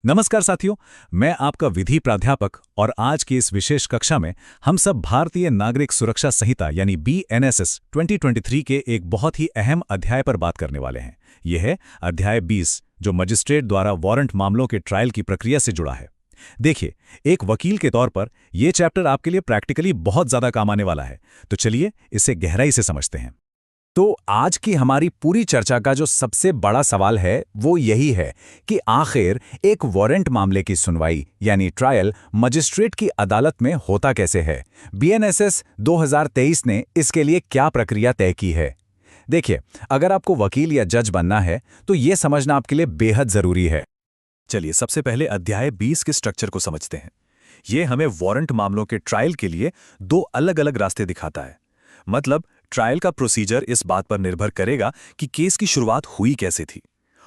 नमस्कार साथियों। मैं आपका विधि प्राध्यापक और आज की इस विशेष कक्षा में हम सब भारतीय नागरिक सुरक्षा संहिता यानी BNSS 2023 के एक बहुत ही अहम अध्याय पर बात करने वाले हैं। यह है अध्याय 20, जो मजिस्ट्रेट द्वारा वारंट मामलों के ट्रायल की प्रक्रिया से जुड़ा है। देखिए, एक वकील के तौर पर यह चैप्टर आपके लिए प्रैक्टिकली बहुत ज्यादा काम आने वाला है, तो चलिए इसे गहराई से समझते हैं। तो आज की हमारी पूरी चर्चा का जो सबसे बड़ा सवाल है वो यही है कि आखिर एक वारंट मामले की सुनवाई यानी ट्रायल मजिस्ट्रेट की अदालत में होता कैसे है। BNSS 2023 ने इसके लिए क्या प्रक्रिया तय की है। देखिए, अगर आपको वकील या जज बनना है तो ये समझना आपके लिए बेहद जरूरी है। चलिए सबसे पहले अध्याय 20 के स्ट्रक्चर को समझते हैं। ये हमें वारंट मामलों के ट्रायल के लिए दो अलग अलग रास्ते दिखाता है। मतलब ट्रायल का प्रोसीजर इस बात पर निर्भर करेगा कि केस की शुरुआत हुई कैसे थी,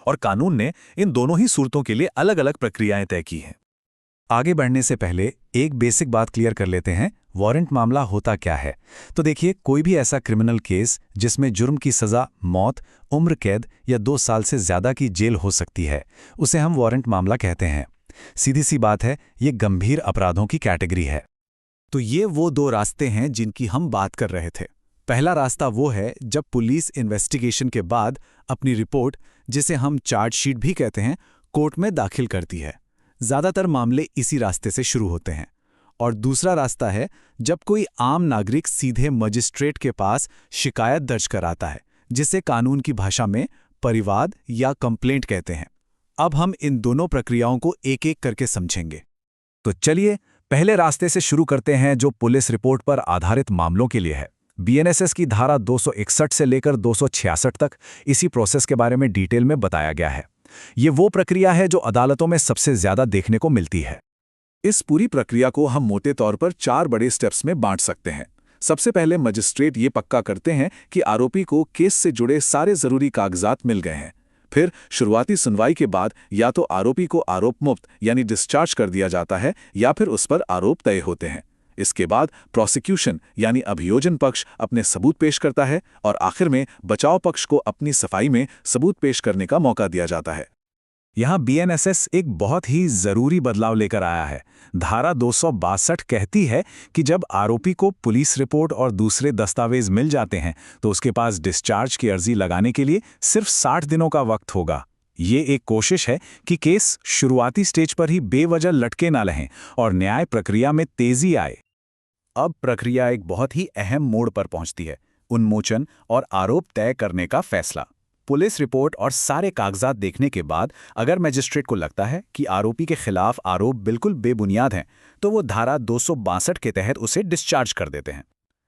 और कानून ने इन दोनों ही सूरतों के लिए अलग अलग प्रक्रियाएं तय की हैं। आगे बढ़ने से पहले एक बेसिक बात क्लियर कर लेते हैं, वारंट मामला होता क्या है। तो देखिए, कोई भी ऐसा क्रिमिनल केस जिसमें जुर्म की सज़ा मौत, उम्र कैद या 2 साल से ज़्यादा की जेल हो सकती है, उसे हम वारंट मामला कहते हैं। सीधी सी बात है, ये गंभीर अपराधों की कैटेगरी है। तो ये वो दो रास्ते हैं जिनकी हम बात कर रहे थे। पहला रास्ता वो है जब पुलिस इन्वेस्टिगेशन के बाद अपनी रिपोर्ट, जिसे हम चार्जशीट भी कहते हैं, कोर्ट में दाखिल करती है। ज़्यादातर मामले इसी रास्ते से शुरू होते हैं। और दूसरा रास्ता है जब कोई आम नागरिक सीधे मजिस्ट्रेट के पास शिकायत दर्ज कराता है, जिसे कानून की भाषा में परिवाद या कंप्लेंट कहते हैं। अब हम इन दोनों प्रक्रियाओं को एक एक करके समझेंगे। तो चलिए पहले रास्ते से शुरू करते हैं, जो पुलिस रिपोर्ट पर आधारित मामलों के लिए है। BNSS की धारा 261 से लेकर 266 तक इसी प्रोसेस के बारे में डिटेल में बताया गया है। ये वो प्रक्रिया है जो अदालतों में सबसे ज्यादा देखने को मिलती है। इस पूरी प्रक्रिया को हम मोटे तौर पर 4 बड़े स्टेप्स में बांट सकते हैं। सबसे पहले मजिस्ट्रेट ये पक्का करते हैं कि आरोपी को केस से जुड़े सारे जरूरी कागजात मिल गए हैं। फिर शुरुआती सुनवाई के बाद या तो आरोपी को आरोप मुक्त यानी डिस्चार्ज कर दिया जाता है या फिर उस पर आरोप तय होते हैं। इसके बाद प्रोसिक्यूशन यानी अभियोजन पक्ष अपने सबूत पेश करता है और आखिर में बचाव पक्ष को अपनी सफाई में सबूत पेश करने का मौका दिया जाता है। यहाँ BNSS एक बहुत ही जरूरी बदलाव लेकर आया है। धारा 262 कहती है कि जब आरोपी को पुलिस रिपोर्ट और दूसरे दस्तावेज मिल जाते हैं तो उसके पास डिस्चार्ज की अर्जी लगाने के लिए सिर्फ 60 दिनों का वक्त होगा। ये एक कोशिश है कि केस शुरुआती स्टेज पर ही बेवजह लटके ना रहें और न्याय प्रक्रिया में तेजी आए। अब प्रक्रिया एक बहुत ही अहम मोड़ पर पहुंचती है, उन्मोचन और आरोप तय करने का फैसला। पुलिस रिपोर्ट और सारे कागजात देखने के बाद अगर मजिस्ट्रेट को लगता है कि आरोपी के खिलाफ आरोप बिल्कुल बेबुनियाद हैं, तो वो धारा 262 के तहत उसे डिस्चार्ज कर देते हैं।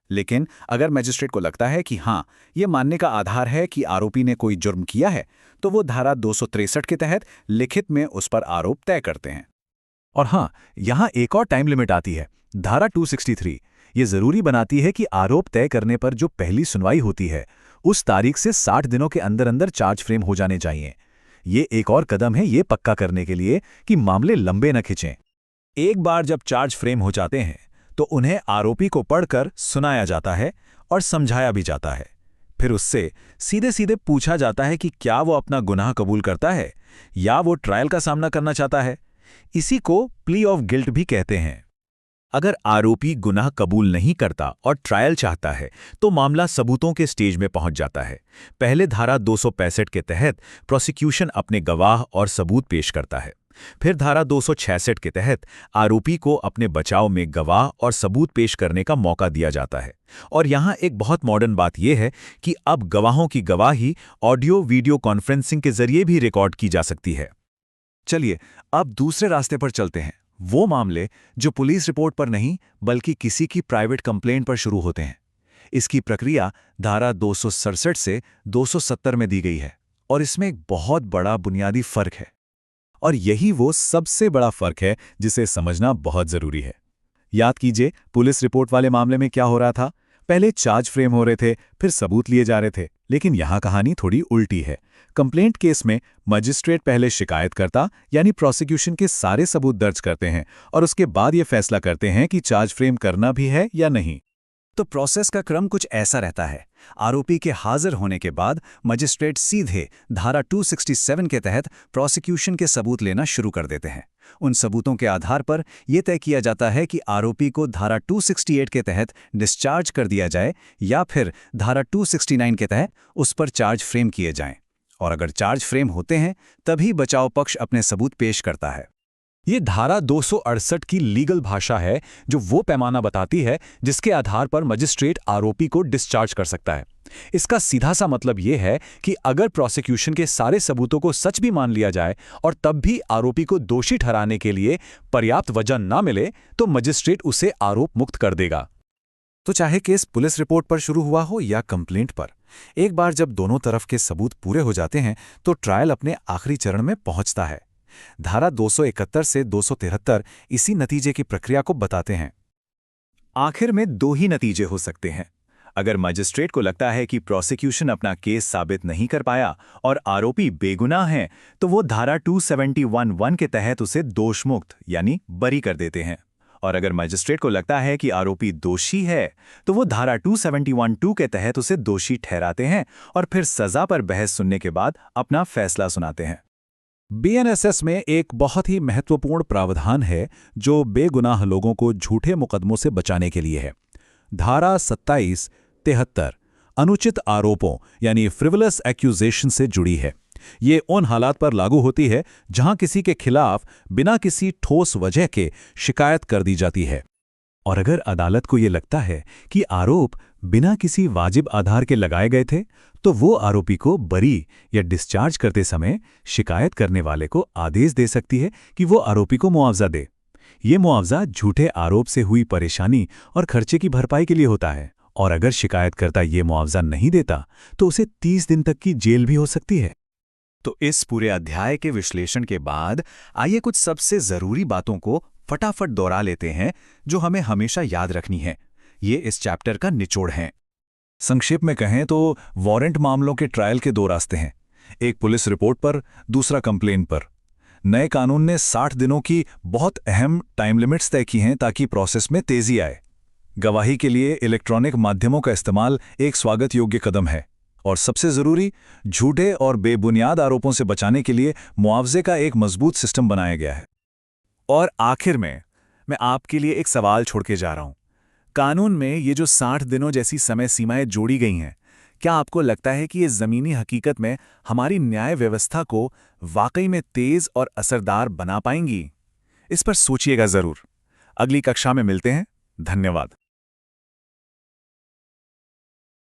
लेकिन अगर मजिस्ट्रेट को लगता है कि हाँ, ये मानने का आधार है कि आरोपी ने कोई जुर्म किया है, तो वो धारा 263 के तहत लिखित में उस पर आरोप तय करते हैं। और हाँ, यहाँ एक और टाइम लिमिट आती है, धारा 263। ये जरूरी बनाती है कि आरोप तय करने पर जो पहली सुनवाई होती है, उस तारीख से 60 दिनों के अंदर अंदर चार्ज फ्रेम हो जाने चाहिए। ये एक और कदम है ये पक्का करने के लिए कि मामले लंबे न खिंचें। एक बार जब चार्ज फ्रेम हो जाते हैं तो उन्हें आरोपी को पढ़कर सुनाया जाता है और समझाया भी जाता है। फिर उससे सीधे सीधे पूछा जाता है कि क्या वो अपना गुनाह कबूल करता है या वो ट्रायल का सामना करना चाहता है। इसी को प्ली ऑफ गिल्ट भी कहते हैं। अगर आरोपी गुनाह कबूल नहीं करता और ट्रायल चाहता है तो मामला सबूतों के स्टेज में पहुंच जाता है। पहले धारा 265 के तहत प्रोसिक्यूशन अपने गवाह और सबूत पेश करता है। फिर धारा 266 के तहत आरोपी को अपने बचाव में गवाह और सबूत पेश करने का मौका दिया जाता है। और यहाँ एक बहुत मॉडर्न बात यह है कि अब गवाहों की गवाही ऑडियो वीडियो कॉन्फ्रेंसिंग के जरिए भी रिकॉर्ड की जा सकती है। चलिए अब दूसरे रास्ते पर चलते हैं, वो मामले जो पुलिस रिपोर्ट पर नहीं बल्कि किसी की प्राइवेट कंप्लेंट पर शुरू होते हैं। इसकी प्रक्रिया धारा 267 से 270 में दी गई है और इसमें एक बहुत बड़ा बुनियादी फर्क है। और यही वो सबसे बड़ा फर्क है जिसे समझना बहुत जरूरी है। याद कीजिए, पुलिस रिपोर्ट वाले मामले में क्या हो रहा था। पहले चार्ज फ्रेम हो रहे थे, फिर सबूत लिए जा रहे थे। लेकिन यहाँ कहानी थोड़ी उल्टी है। कंप्लेंट केस में मजिस्ट्रेट पहले शिकायतकर्ता यानी प्रोसिक्यूशन के सारे सबूत दर्ज करते हैं और उसके बाद ये फैसला करते हैं कि चार्ज फ्रेम करना भी है या नहीं। तो प्रोसेस का क्रम कुछ ऐसा रहता है। आरोपी के हाजिर होने के बाद मजिस्ट्रेट सीधे धारा 267 के तहत प्रोसिक्यूशन के सबूत लेना शुरू कर देते हैं। उन सबूतों के आधार पर यह तय किया जाता है कि आरोपी को धारा 268 के तहत डिस्चार्ज कर दिया जाए या फिर धारा 269 के तहत उस पर चार्ज फ्रेम किए जाएं। और अगर चार्ज फ्रेम होते हैं तभी बचाव पक्ष अपने सबूत पेश करता है। ये धारा 268 की लीगल भाषा है जो वो पैमाना बताती है जिसके आधार पर मजिस्ट्रेट आरोपी को डिस्चार्ज कर सकता है। इसका सीधा सा मतलब ये है कि अगर प्रोसिक्यूशन के सारे सबूतों को सच भी मान लिया जाए और तब भी आरोपी को दोषी ठहराने के लिए पर्याप्त वजह ना मिले तो मजिस्ट्रेट उसे आरोप मुक्त कर देगा। तो चाहे केस पुलिस रिपोर्ट पर शुरू हुआ हो या कंप्लेंट पर, एक बार जब दोनों तरफ के सबूत पूरे हो जाते हैं तो ट्रायल अपने आखिरी चरण में पहुंचता है। धारा 271 से 273 इसी नतीजे की प्रक्रिया को बताते हैं। आखिर में दो ही नतीजे हो सकते हैं। अगर मजिस्ट्रेट को लगता है कि प्रोसिक्यूशन अपना केस साबित नहीं कर पाया और आरोपी बेगुनाह है तो वो धारा 271(1) के तहत उसे दोषमुक्त यानी बरी कर देते हैं। और अगर मजिस्ट्रेट को लगता है कि आरोपी दोषी है तो वो धारा 271(2) के तहत उसे दोषी ठहराते हैं और फिर सजा पर बहस सुनने के बाद अपना फैसला सुनाते हैं। बीएनएसएस में एक बहुत ही महत्वपूर्ण प्रावधान है जो बेगुनाह लोगों को झूठे मुकदमों से बचाने के लिए है। धारा 2773 अनुचित आरोपों यानी फ्रिवलस एक्यूजेशन से जुड़ी है। ये उन हालात पर लागू होती है जहां किसी के खिलाफ बिना किसी ठोस वजह के शिकायत कर दी जाती है। और अगर अदालत को ये लगता है कि आरोप बिना किसी वाजिब आधार के लगाए गए थे तो वो आरोपी को बरी या डिस्चार्ज करते समय शिकायत करने वाले को आदेश दे सकती है कि वो आरोपी को मुआवजा दे। ये मुआवजा झूठे आरोप से हुई परेशानी और खर्चे की भरपाई के लिए होता है। और अगर शिकायतकर्ता ये मुआवजा नहीं देता तो उसे 30 दिन तक की जेल भी हो सकती है। तो इस पूरे अध्याय के विश्लेषण के बाद आइए कुछ सबसे जरूरी बातों को फटाफट दोहरा लेते हैं जो हमें हमेशा याद रखनी है। ये इस चैप्टर का निचोड़ है। संक्षेप में कहें तो वारंट मामलों के ट्रायल के दो रास्ते हैं, एक पुलिस रिपोर्ट पर, दूसरा कंप्लेंट पर। नए कानून ने 60 दिनों की बहुत अहम टाइम लिमिट्स तय की हैं ताकि प्रोसेस में तेजी आए। गवाही के लिए इलेक्ट्रॉनिक माध्यमों का इस्तेमाल एक स्वागत योग्य कदम है। और सबसे जरूरी, झूठे और बेबुनियाद आरोपों से बचाने के लिए मुआवजे का एक मजबूत सिस्टम बनाया गया है। और आखिर में मैं आपके लिए एक सवाल छोड़ के जा रहा हूं। कानून में ये जो 60 दिनों जैसी समय सीमाएं जोड़ी गई हैं, क्या आपको लगता है कि ये ज़मीनी हकीकत में हमारी न्याय व्यवस्था को वाकई में तेज़ और असरदार बना पाएंगी? इस पर सोचिएगा ज़रूर। अगली कक्षा में मिलते हैं। धन्यवाद।